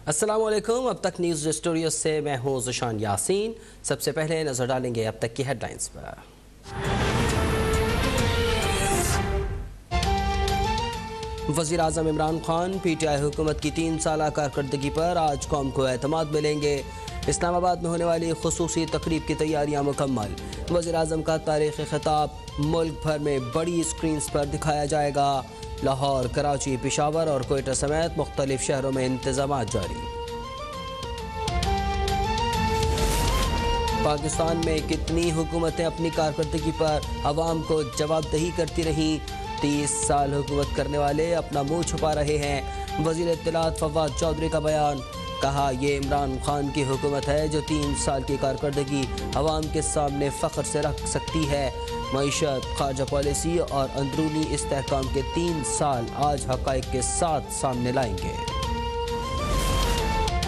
السلام علیکم، اب تک نیوز اسٹوڈیو سے میں ہوں ذیشان یاسین۔ سب سے پہلے نظر ڈالیں گے اب تک کی ہیڈ لائنز پر۔ وزیر اعظم Imran Khan P T I حکومت کی 3 سالہ کارکردگی پر آج قوم کو اعتماد ملیں گے۔ اسلام آباد میں ہونے والی خصوصی تقریب کی تیاریاں مکمل۔ وزیر اعظم کا تاریخی خطاب ملک بھر میں بڑی اسکرینز پر دکھایا جائے گا۔ لاہور، کراچی، پشاور اور کوئٹہ سمیت مختلف شہروں میں انتظامات جاری۔ پاکستان میں کتنی حکومتیں اپنی کارکردگی پر عوام کو جواب دہی کرتی رہیں؟ 30 سال حکومت کرنے والے اپنا منہ چھپا رہے ہیں۔ وزیر اطلاعات فواد چودھری کا بیان، کہا یہ عمران خان کی حکومت ہے جو 3 سال کی کارکردگی عوام کے سامنے فخر سے رکھ سکتی ہے۔ معیشت، خارجہ پالیسی اور اندرونی استحکام کے 3 سال آج حقائق کے ساتھ سامنے لائیں گے۔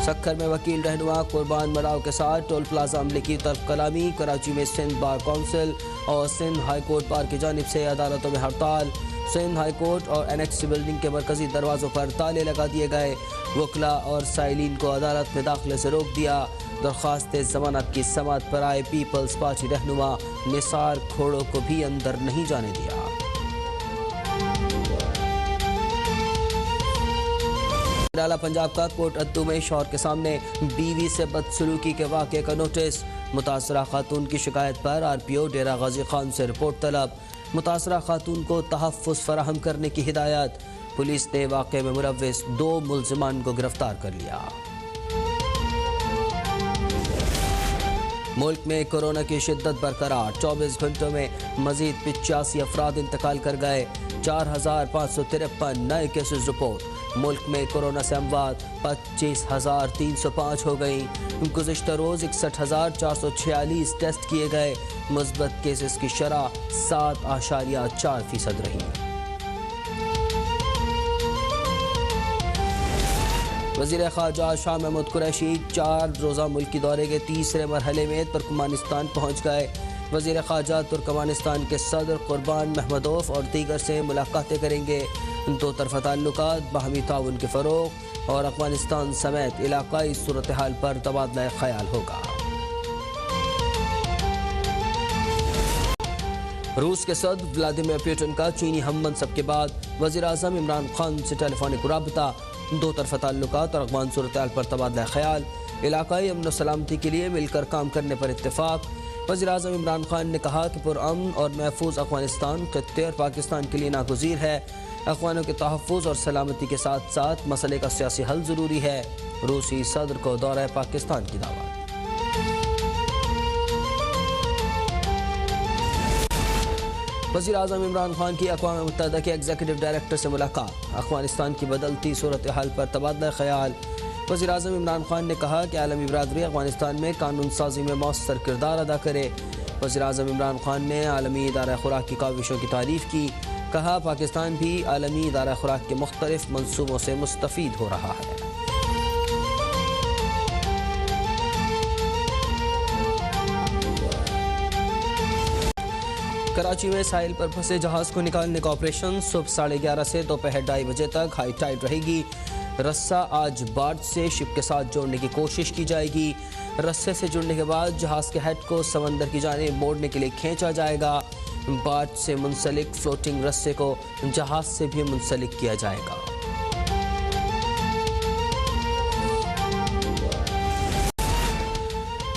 سکھر میں وکیل رہنما قربان مراؤ کے ساتھ ٹول پلازہ عملے کی طرف کلامی۔ کراچی میں سندھ بار کونسل اور سندھ ہائی کورٹ بار کی جانب سے عدالتوں میں ہڑتال۔ سندھ ہائی کورٹ اور انیکس بلڈنگ کے مرکزی دروازوں پر تالے لگا دیے گئے۔ وکلا اور سائلین کو عدالت میں داخلے سے روک دیا۔ درخواست ضمانت کی سماعت پر آئے پیپلز پارٹی رہنما نثار کھوڑو کو بھی اندر نہیں جانے دیا۔ نرالا پنجاب کا کوٹ ادو میں شوہر کے سامنے بیوی سے بدسلوکی کے واقعے کا نوٹس۔ متاثرہ خاتون کی شکایت پر آر پی او ڈیرہ غازی خان سے رپورٹ طلب۔ متاثرہ خاتون کو تحفظ فراہم کرنے کی ہدایت۔ پولیس نے واقعے میں ملوث 2 ملزمان کو گرفتار کر لیا۔ ملک میں کورونا کی شدت برقرار، 24 گھنٹوں میں مزید 85 افراد انتقال کر گئے۔ 4553 نئے کیسز رپورٹ۔ ملک میں کورونا سے اموات 25,305 ہو گئیں۔ گزشتہ روز 61,446 ٹیسٹ کیے گئے۔ مثبت کیسز کی شرح 7.4% رہی۔ وزیر خارجہ شاہ محمود قریشی 4 روزہ ملکی دورے کے تیسرے مرحلے میں ترکمانستان پہنچ گئے۔ وزیر خارجہ ترکمانستان کے صدر قربان محمدوف اور دیگر سے ملاقاتیں کریں گے۔ 2 طرفہ تعلقات، باہمی تعاون کے فروغ اور افغانستان سمیت علاقائی صورتحال پر تبادلہ خیال ہوگا۔ روس کے صدر ولادیمیر پوٹن کا چینی ہم منصب کے بعد وزیر اعظم عمران خان سے ٹیلی فونک رابطہ۔ 2 طرفہ تعلقات اور افغان صورتحال پر تبادلہ خیال، علاقائی امن و سلامتی کے لیے مل کر کام کرنے پر اتفاق۔ وزیر اعظم عمران خان نے کہا کہ پرامن اور محفوظ افغانستان خطے اور پاکستان کے لیے ناگزیر ہے۔ افغانوں کے تحفظ اور سلامتی کے ساتھ ساتھ مسئلے کا سیاسی حل ضروری ہے۔ روسی صدر کو دورہ پاکستان کی دعوت۔ وزیر اعظم عمران خان کی اقوام متحدہ کے ایگزیکٹو ڈائریکٹر سے ملاقات۔ افغانستان کی بدلتی صورتحال پر تبادلہ خیال۔ وزیر اعظم عمران خان نے کہا کہ عالمی برادری افغانستان میں قانون سازی میں مؤثر کردار ادا کرے۔ وزیر اعظم عمران خان نے عالمی ادارہ خوراک کی کاوشوں کی تعریف کی۔ کہا پاکستان بھی عالمی ادارہ خوراک کے مختلف منصوبوں سے مستفید ہو رہا ہے۔ کراچی میں ساحل پر پھنسے جہاز کو نکالنے کا آپریشن صبح 11:30 سے دوپہر 2:30 بجے تک ہائی ٹائیڈ رہے گی۔ رسہ آج بارج سے شپ کے ساتھ جوڑنے کی کوشش کی جائے گی۔ رسے سے جڑنے کے بعد جہاز کے ہیڈ کو سمندر کی جانب موڑنے کے لیے کھینچا جائے گا۔ بارج سے منسلک فلوٹنگ رسے کو جہاز سے بھی منسلک کیا جائے گا۔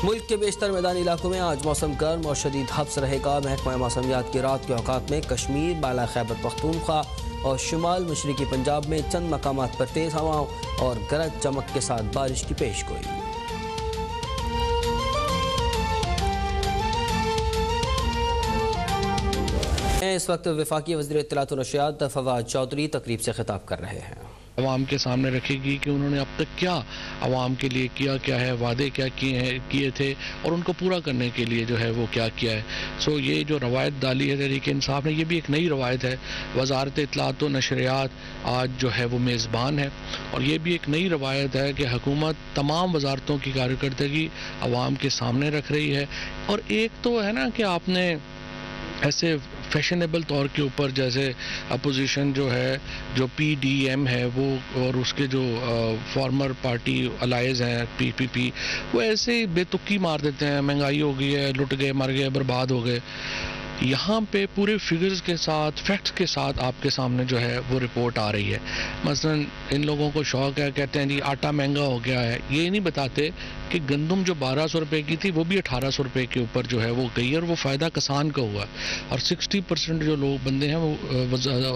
ملک کے بیشتر میدانی علاقوں میں آج موسم گرم اور شدید ہبس رہے گا۔ محکمہ موسمیات کی رات کے اوقات میں کشمیر، بالا خیبر پختونخوا اور شمال مشرقی پنجاب میں چند مقامات پر تیز ہواؤں اور گرج چمک کے ساتھ بارش کی پیش گوئی۔ اس وقت وفاقی وزیر اطلاعات و نشریات فواد چودھری تقریب سے خطاب کر رہے ہیں۔ عوام کے سامنے رکھے گی کہ انہوں نے اب تک کیا عوام کے لیے کیا ہے، وعدے کیا کیے تھے اور ان کو پورا کرنے کے لیے جو ہے وہ کیا ہے۔ یہ جو روایت ڈالی ہے تحریک انصاف نے، یہ بھی ایک نئی روایت ہے۔ وزارت اطلاعات و نشریات آج جو ہے وہ میزبان ہے، اور یہ بھی ایک نئی روایت ہے کہ حکومت تمام وزارتوں کی کارکردگی عوام کے سامنے رکھ رہی ہے۔ اور ایک تو ہے نا کہ آپ نے ایسے فیشنیبل طور کے اوپر جیسے اپوزیشن جو ہے جو پی ڈی ایم ہے وہ اور اس کے جو فارمر پارٹی الائز ہیں پی پی پی وہ ایسے بے تکی مار دیتے ہیں مہنگائی ہو گئی ہے لٹ گئے مر گئے برباد ہو گئے. یہاں پہ پورے فگرز کے ساتھ فیکٹس کے ساتھ آپ کے سامنے جو ہے وہ رپورٹ آ رہی ہے. مثلا ان لوگوں کو شوق ہے کہتے ہیں جی آٹا مہنگا ہو گیا ہے, یہ نہیں بتاتے کہ گندم جو 1200 روپے کی تھی وہ بھی 1800 روپے کے اوپر جو ہے وہ گئی اور وہ فائدہ کسان کا ہوا ہے. اور 60% جو لوگ بندے ہیں وہ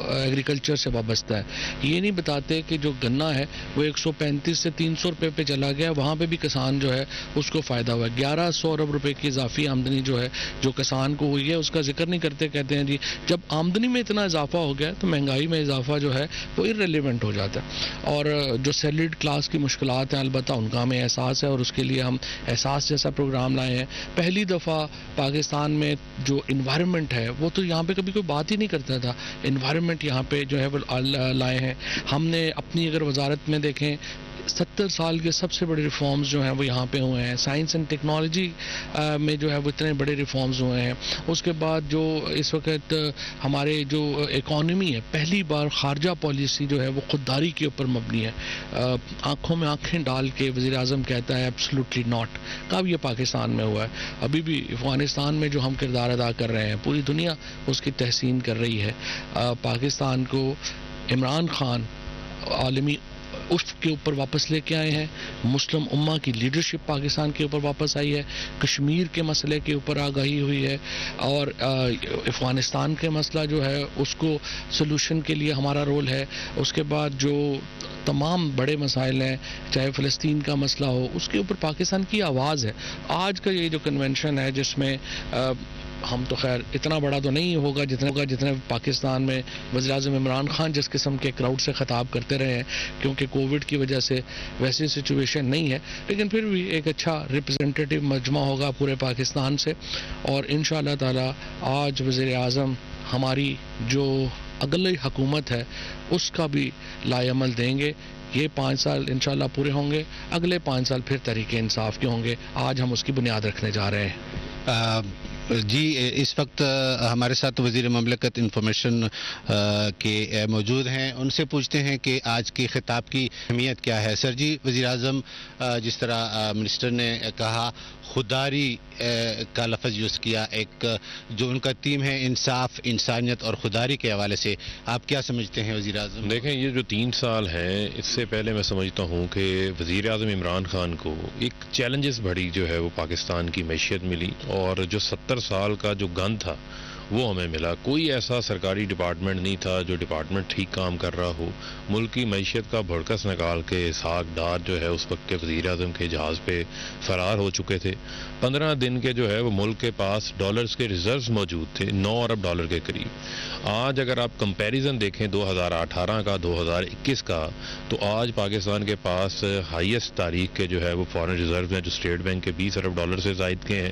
ایگریکلچر سے وابستہ ہے. یہ نہیں بتاتے کہ جو گنا ہے وہ 135 سے 300 روپے پہ چلا گیا, وہاں پہ بھی کسان جو ہے اس کو فائدہ ہوا ہے. 1100 ارب روپے کی اضافی آمدنی جو ہے جو کسان کو ہوئی ہے اس کا ذکر نہیں کرتے, کہتے ہیں جی جب آمدنی میں اتنا اضافہ ہو گیا تو مہنگائی میں اضافہ جو ہے وہ irrelevant ہو جاتا ہے. اور جو سیلریڈ کلاس کی مشکلات ہیں البتہ ان کا ہمیں احساس ہے اور اس کے لیے ہم احساس جیسا پروگرام لائے ہیں. پہلی دفعہ پاکستان میں جو انوائرمنٹ ہے وہ تو یہاں پہ کبھی کوئی بات ہی نہیں کرتا تھا, انوائرمنٹ یہاں پہ جو ہے وہ لائے ہیں ہم نے اپنی. اگر وزارت میں دیکھیں 70 سال کے سب سے بڑے ریفارمز جو ہیں وہ یہاں پہ ہوئے ہیں. سائنس اینڈ ٹیکنالوجی میں جو ہے وہ اتنے بڑے ریفارمز ہوئے ہیں. اس کے بعد جو اس وقت ہمارے جو اکانومی ہے پہلی بار خارجہ پالیسی جو ہے وہ خودداری کے اوپر مبنی ہے. آنکھوں میں آنکھیں ڈال کے وزیر اعظم کہتا ہے ایبسلوٹلی ناٹ. کب یہ پاکستان میں ہوا ہے؟ ابھی بھی افغانستان میں جو ہم کردار ادا کر رہے ہیں پوری دنیا اس کی تحسین کر رہی ہے. پاکستان کو عمران خان عالمی افق کے اوپر واپس لے کے آئے ہیں. مسلم امہ کی لیڈرشپ پاکستان کے اوپر واپس آئی ہے. کشمیر کے مسئلے کے اوپر آگاہی ہوئی ہے اور افغانستان کے مسئلہ جو ہے اس کو سلوشن کے لیے ہمارا رول ہے. اس کے بعد جو تمام بڑے مسائل ہیں چاہے فلسطین کا مسئلہ ہو اس کے اوپر پاکستان کی آواز ہے. آج کا یہ جو کنونشن ہے جس میں ہم تو خیر اتنا بڑا تو نہیں ہوگا جتنے پاکستان میں وزیر اعظم عمران خان جس قسم کے کراؤڈ سے خطاب کرتے رہے ہیں, کیونکہ کووڈ کی وجہ سے ویسی سچویشن نہیں ہے, لیکن پھر بھی ایک اچھا ریپرزینٹیٹیو مجمع ہوگا پورے پاکستان سے. اور انشاءاللہ تعالی آج وزیر اعظم ہماری جو اگلی حکومت ہے اس کا بھی لائے عمل دیں گے. یہ 5 سال انشاءاللہ پورے ہوں گے, اگلے 5 سال پھر تحریک انصاف کے ہوں گے. آج ہم اس کی بنیاد رکھنے جا رہے ہیں. جی اس وقت ہمارے ساتھ وزیر مملکت انفارمیشن کے موجود ہیں, ان سے پوچھتے ہیں کہ آج کے خطاب کی اہمیت کیا ہے. سر جی, وزیر اعظم جس طرح منسٹر نے کہا خودداری کا لفظ یوز کیا, ایک جو ان کا تھیم ہے انصاف انسانیت اور خودداری کے حوالے سے آپ کیا سمجھتے ہیں وزیر اعظم؟ دیکھیں یہ جو 3 سال ہیں اس سے پہلے میں سمجھتا ہوں کہ وزیر اعظم عمران خان کو ایک چیلنجز بڑی جو ہے وہ پاکستان کی معیشت ملی, اور جو 70 سال کا جو گند تھا وہ ہمیں ملا. کوئی ایسا سرکاری ڈپارٹمنٹ نہیں تھا جو ڈپارٹمنٹ ٹھیک کام کر رہا ہو. ملک کی معیشت کا بھڑکس نکال کے اسحاق ڈار جو ہے اس وقت کے وزیر اعظم کے جہاز پہ فرار ہو چکے تھے. 15 دن کے جو ہے وہ ملک کے پاس ڈالرز کے ریزروز موجود تھے, 9 ارب ڈالر کے قریب. آج اگر آپ کمپیریزن دیکھیں 2018 کا 2021 کا, تو آج پاکستان کے پاس ہائیسٹ تاریخ کے جو ہے وہ فارن ریزرو ہیں جو اسٹیٹ بینک کے 20 ارب ڈالر سے زائد کے ہیں.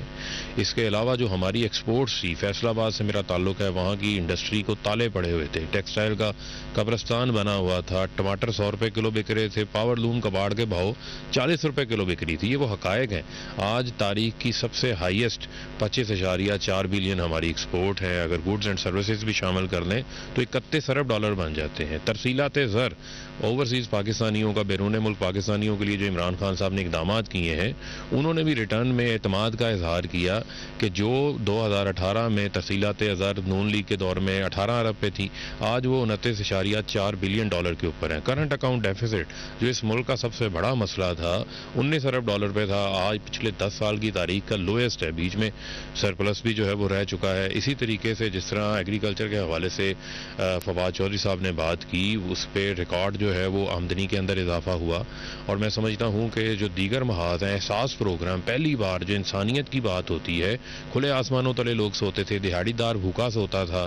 اس کے علاوہ جو ہماری ایکسپورٹس تھی, فیصل آباد سے میرا تعلق ہے, وہاں کی انڈسٹری کو تالے پڑے ہوئے تھے, ٹیکسٹائل کا قبرستان بنا ہوا تھا, ٹماٹر 100 روپے کلو بک رہے تھے, پاور لوم کباڑ کے بھاؤ 40 روپے کلو بک رہی تھی. یہ وہ حقائق ہیں. آج تاریخ کی سب سے ہائیسٹ 25.4 بلین ہماری ایکسپورٹ ہے. اگر گوڈز اینڈ سروسز بھی شامل کر لیں تو 31 ارب ڈالر بن جاتے ہیں. ترسیلات زر اوورسیز پاکستانیوں کا, بیرون ملک پاکستانیوں کے لیے جو عمران خان صاحب نے اقدامات کیے ہیں, انہوں نے بھی ریٹرن میں اعتماد کا اظہار کیا کہ جو 2018 میں ترسیلات زر نون لیگ کے دور میں 18 ارب پہ تھی, آج وہ 29.4 بلین ڈالر کے اوپر ہیں. کرنٹ اکاؤنٹ ڈیفیسٹ جو اس ملک کا سب سے بڑا مسئلہ تھا 19 ارب ڈالر پہ تھا, آج پچھلے 10 سال کی تاریخ کا لوئسٹ ہے. بیچ میں سرپلس بھی جو ہے وہ رہ چکا ہے. اسی طریقے سے جس طرح ایگریکلچر کے حوالے سے فواد چودھری صاحب نے بات کی, اس پہ ریکارڈ جو ہے وہ آمدنی کے اندر اضافہ ہوا. اور میں سمجھتا ہوں کہ جو دیگر محاذ ہیں, احساس پروگرام, پہلی بار جو انسانیت کی بات ہوتی ہے, کھلے آسمانوں تلے لوگ سوتے تھے, دہاڑی دار بھوکا سوتا تھا,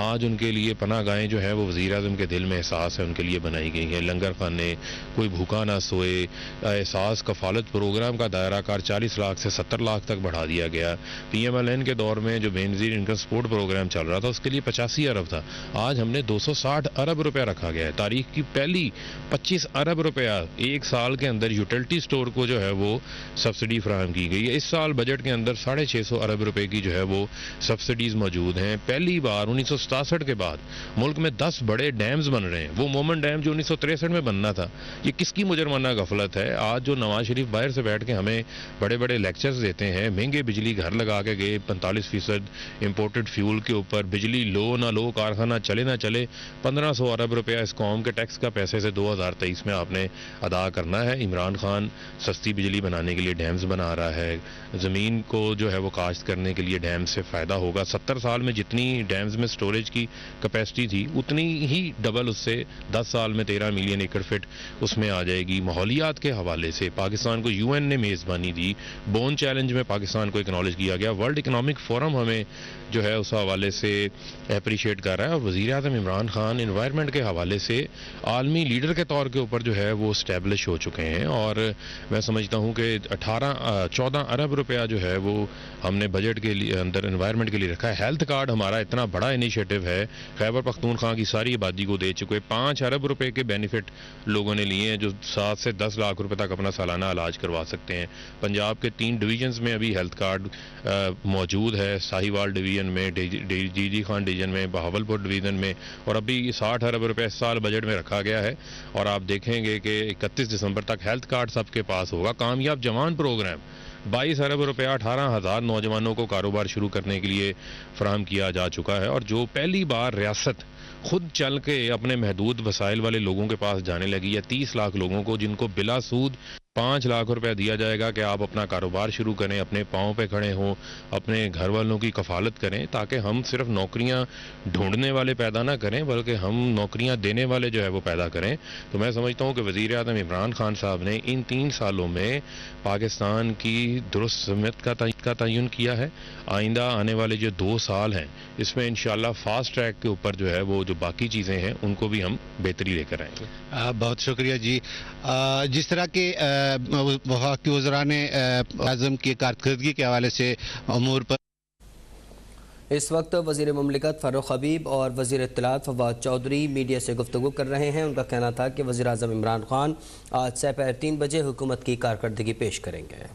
آج ان کے لیے پناہ گاہیں جو ہیں وہ وزیر اعظم کے دل میں احساس ہے ان کے لیے بنائی گئی ہیں. لنگر خانے, کوئی بھوکا نہ سوئے. احساس کفالت پروگرام کا دائرہ کار 40 لاکھ سے 70 لاکھ تک بڑھا دیا گیا. PMLN کے دور میں جو بے نظیر انکم سپورٹ پروگرام چل رہا تھا اس کے لیے 85 ارب تھا, آج ہم نے 260 ارب روپے رکھا گیا ہے. تاریخ کی پہلی 25 ارب روپیہ ایک سال کے اندر یوٹیلٹی سٹور کو جو ہے وہ سبسڈی فراہم کی گئی ہے. اس سال بجٹ کے اندر 650 ارب روپے کی جو ہے وہ سبسڈیز موجود موجود ہیں. پہلی بار 1967 کے بعد ملک میں 10 بڑے ڈیمز بن رہے ہیں. وہ مومن ڈیم جو 1963 میں بننا تھا, یہ کس کی مجرمانہ غفلت ہے؟ آج جو نواز شریف باہر سے بیٹھ کے ہمیں بڑے بڑے لیکچرز دیتے ہیں, مہنگے بجلی گھر لگا کے گئے, 45% امپورٹڈ فیول کے اوپر, بجلی لو نہ لو, کارخانہ چلے نہ چلے, 1500 ارب روپیہ اس قوم کے ٹیکس کا پیسے سے 2023 میں آپ نے ادا کرنا ہے. عمران خان سستی بجلی بنانے کے لیے ڈیمز بنا رہا ہے, زمین کو جو ہے وہ کاشت کرنے کے لیے ڈیم سے فائدہ ہوگا. 70 سال میں جتنی ڈیمز میں سٹوریج کی کیپیسٹی تھی اتنی ہی ڈبل اس سے 10 سال میں 13 ملین ایکڑ فٹ اس میں آ جائے گی. ماحولیات کے حوالے سے پاکستان کو UN نے میزبانی دی, بون چیلنج میں پاکستان کو اکنالج کیا گیا, ورلڈ اکنامک فورم ہمیں جو ہے اس حوالے سے اپریشیٹ کر رہا ہے, اور وزیر اعظم عمران خان انوائرمنٹ کے حوالے سے عالمی لیڈر کے طور کے اوپر جو ہے وہ اسٹیبلش ہو چکے ہیں. اور میں سمجھتا ہوں کہ 14 ارب روپیہ جو ہے وہ ہم نے بجٹ کے لیے اندر انوائرمنٹ کے لیے رکھا ہے. ہیلتھ کارڈ ہمارا اتنا بڑا انیشیٹو ہے, خیبر پختونخوا کی ساری آبادی کو دے چکے. 5 ارب روپے کے بینیفٹ لوگوں نے لیے ہیں, جو 7 سے 10 لاکھ روپے تک اپنا سالانہ علاج کروا سکتے ہیں. پنجاب کے 3 ڈویژنز میں ابھی ہیلتھ کارڈ موجود ہے, ساہیوال ڈویژن میں, جی خان ڈویژن میں, بہاولپور ڈویژن میں, اور ابھی 60 ارب روپے اس سال بجٹ میں رکھا گیا ہے. اور آپ دیکھیں گے کہ 31 دسمبر تک ہیلتھ کارڈ سب کے پاس ہوگا. کامیاب جوان پروگرام 22 ارب روپیہ 18,000 نوجوانوں کو کاروبار شروع کرنے کے لیے فراہم کیا جا چکا ہے. اور جو پہلی بار ریاست خود چل کے اپنے محدود وسائل والے لوگوں کے پاس جانے لگی ہے, 30 لاکھ لوگوں کو جن کو بلا سود 5 لاکھ روپے دیا جائے گا کہ آپ اپنا کاروبار شروع کریں, اپنے پاؤں پہ کھڑے ہوں, اپنے گھر والوں کی کفالت کریں, تاکہ ہم صرف نوکریاں ڈھونڈنے والے پیدا نہ کریں بلکہ ہم نوکریاں دینے والے جو ہے وہ پیدا کریں. تو میں سمجھتا ہوں کہ وزیر اعظم عمران خان صاحب نے ان 3 سالوں میں پاکستان کی درست سمت کا تعین کیا ہے. آئندہ آنے والے جو 2 سال ہیں اس میں انشاءاللہ فاسٹ ٹریک کے اوپر جو ہے وہ جو باقی چیزیں ہیں ان کو بھی ہم بہتری لے کر آئیں گے. بہت شکریہ جی. جس طرح کے وفاقی وزراء نے اعظم کی کارکردگی کے حوالے سے امور پر اس وقت وزیر مملکت فاروق حبیب اور وزیر اطلاعات فواد چودھری میڈیا سے گفتگو کر رہے ہیں. ان کا کہنا تھا کہ وزیر اعظم عمران خان آج سہ پہر 3 بجے حکومت کی کارکردگی پیش کریں گے.